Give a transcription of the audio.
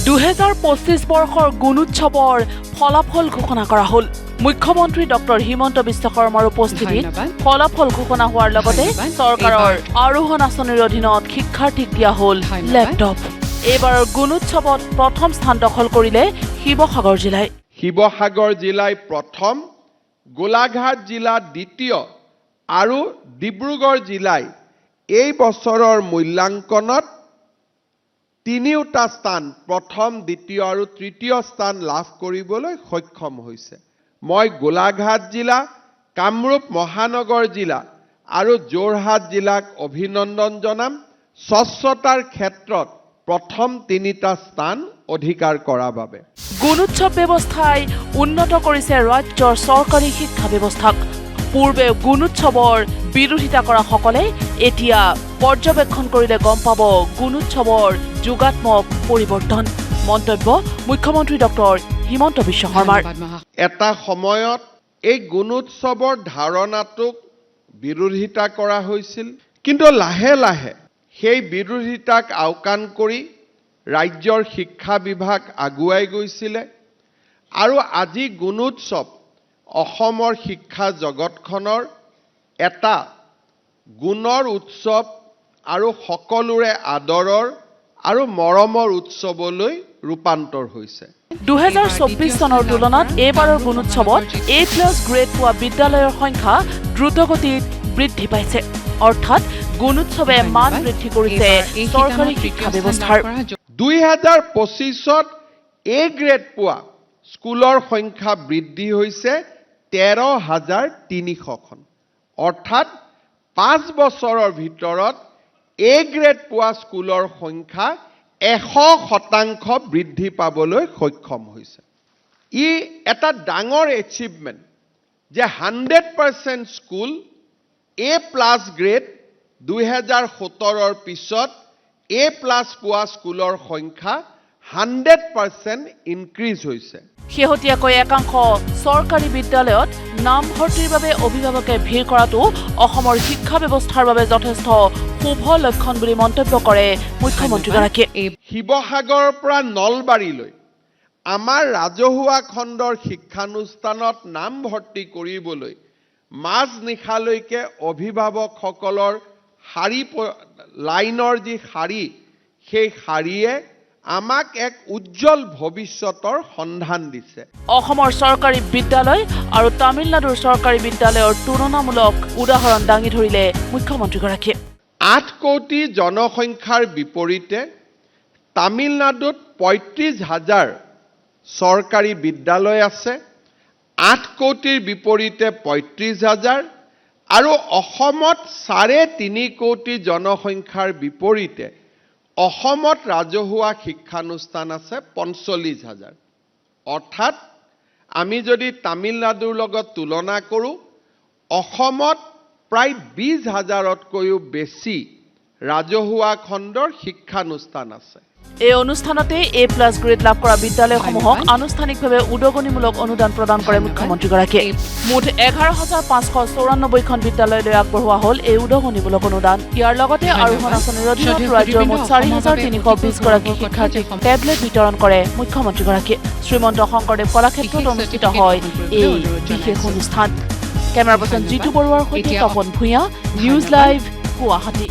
2025 বৰ্ষৰ গুণোৎসৱৰ ফলাফল ঘোষণা কৰা হ'ল। মুখ্যমন্ত্ৰী ডক্টৰ হিমন্ত বিশ্ব শৰ্মাৰ উপস্থিতিত ফলাফল ঘোষণা হোৱাৰ লগতে চৰকাৰৰ আৰোহণ আঁচনিৰ অধীনত শিক্ষাৰ্থীক দিয়া হ'ল লেপটপ। এইবাৰৰ গুণোৎসৱত প্ৰথম স্থান দখল কৰিলে শিৱসাগৰ জিলাই। শিৱসাগৰ জিলাই প্ৰথম, গোলাঘাট জিলা দ্বিতীয় আৰু ডিব্ৰুগড় জিলাই এই বছৰৰ মূল্যাংকনত তিনিওটা স্থান প্ৰথম, দ্বিতীয় আৰু তৃতীয় স্থান লাভ কৰিবলৈ সক্ষম হৈছে। মই গোলাঘাট জিলা, কামৰূপ মহানগৰ জিলা আৰু যোৰহাট জিলাক অভিনন্দন জনাম স্বচ্ছতাৰ ক্ষেত্ৰত প্ৰথম তিনিটা স্থান অধিকাৰ কৰাৰ বাবে। গুণোৎসৱ ব্যৱস্থাই উন্নত কৰিছে ৰাজ্যৰ চৰকাৰী শিক্ষা ব্যৱস্থাক। পূৰ্বে গুণোৎসৱৰ বিৰোধিতা কৰা সকলে এতিয়া পৰ্যবেক্ষণ কৰিলে গম পাব গুণোৎসৱৰ যোগাত্মক পৰিৱৰ্তন। মন্তব্য মুখ্যমন্ত্ৰী ডক্টৰ হিমন্ত বিশ্ব শৰ্মাৰ। এটা সময়ত এই গুণোৎসৱৰ ধাৰণাটোক বিৰোধিতা কৰা হৈছিল, কিন্তু লাহে লাহে সেই বিৰোধিতাক আওকাণ কৰি ৰাজ্যৰ শিক্ষা বিভাগ আগুৱাই গৈছিলে আৰু আজি গুণোৎসৱ অসমৰ শিক্ষা জগতখনৰ এটা গুণৰ উৎসৱ আৰু সকলোৰে আদৰৰ আৰু মৰমৰ উৎসৱলৈ ৰূপান্তৰ হৈছে। 2024 চনৰ তুলনাত এইবাৰৰ গুণোৎসৱত A+ গ্ৰেড পোৱা বিদ্যালয়ৰ সংখ্যা দ্ৰুতগতিত বৃদ্ধি পাইছে। অৰ্থাৎ গুণোৎসৱে মান বৃদ্ধি কৰিছে চৰকাৰী শিক্ষা ব্যৱস্থাৰ। 2025ত A গ্ৰেড পোৱা স্কুলৰ সংখ্যা বৃদ্ধি হৈছে 13,300খন। অৰ্থাৎ 5 বছৰৰ ভিতৰত A গ্ৰেড পোৱা স্কুলৰ সংখ্যা 100% বৃদ্ধি পাবলৈ সক্ষম হৈছে। ই এটা ডাঙৰ এচিভমেণ্ট যে 100% স্কুল A+ গ্ৰেড 2017ৰ পিছত A+ পোৱা স্কুলৰ সংখ্যা 100% ইনক্ৰিজ হৈছে। শেহতীয়াকৈ একাংশ চৰকাৰী বিদ্যালয়ত নামভৰ্তিৰ বাবে অভিভাৱকে ভিৰ কৰাটো অসমৰ শিক্ষা ব্যৱস্থাৰ বাবে যথেষ্ট শুভ লক্ষণ বুলি মন্তব্য কৰে মুখ্যমন্ত্ৰীগৰাকীয়ে। শিৱসাগৰৰ পৰা নলবাৰীলৈ আমাৰ ৰাজহুৱা খণ্ডৰ শিক্ষানুষ্ঠানত নামভৰ্তি কৰিবলৈ মাজনিশালৈকে অভিভাৱকসকলৰ লাইনৰ যি শাৰী, সেই শাৰীয়ে আমাক এক উজ্জ্বল ভৱিষ্যতৰ সন্ধান দিছে। অসমৰ চৰকাৰী বিদ্যালয় আৰু তামিলনাডুৰ চৰকাৰী বিদ্যালয়ৰ তুলনামূলক উদাহৰণ দাঙি ধৰিলে মুখ্যমন্ত্ৰীগৰাকীয়ে। 8 কোটি জনসংখ্যাৰ বিপৰীতে তামিলনাডুত 35,000 চৰকাৰী বিদ্যালয় আছে, 8 কোটিৰ বিপৰীতে 35,000 আৰু অসমত 3.5 কোটি জনসংখ্যাৰ বিপৰীতে অসমত ৰাজহুৱা শিক্ষানুষ্ঠান আছে 45,000। অৰ্থাৎ আমি যদি তামিলনাডুৰ লগত তুলনা কৰোঁ, অসমত প্ৰায় 20,000তকৈও বেছি ৰাজহুৱা খণ্ডৰ শিক্ষানুষ্ঠান আছে। এই অনুষ্ঠানতে A+ গ্ৰেড লাভ কৰা বিদ্যালয়সমূহক আনুষ্ঠানিকভাৱে উদগনিমূলক অনুদান প্ৰদান কৰে মুখ্যমন্ত্ৰীগৰাকীয়ে। মুঠ 11,594খন বিদ্যালয়লৈ আগবঢ়োৱা হ'ল এই উদগনিমূলক অনুদান। ইয়াৰ লগতে আৰোহণ আঁচনিৰ অধীনত ৰাজ্যৰ মুঠ 4,320 গৰাকী শিক্ষাৰ্থীক টেবলেট বিতৰণ কৰে মুখ্যমন্ত্ৰীগৰাকীয়ে। শ্ৰীমন্ত শংকৰদেৱ কলাক্ষেত্ৰত অনুষ্ঠিত হয় এই বিশেষ অনুষ্ঠান। কেমেৰা পাৰ্চন জিতু বৰুৱাৰ সৈতে তপন ভূঞা, নিউজ লাইভ, গুৱাহাটী।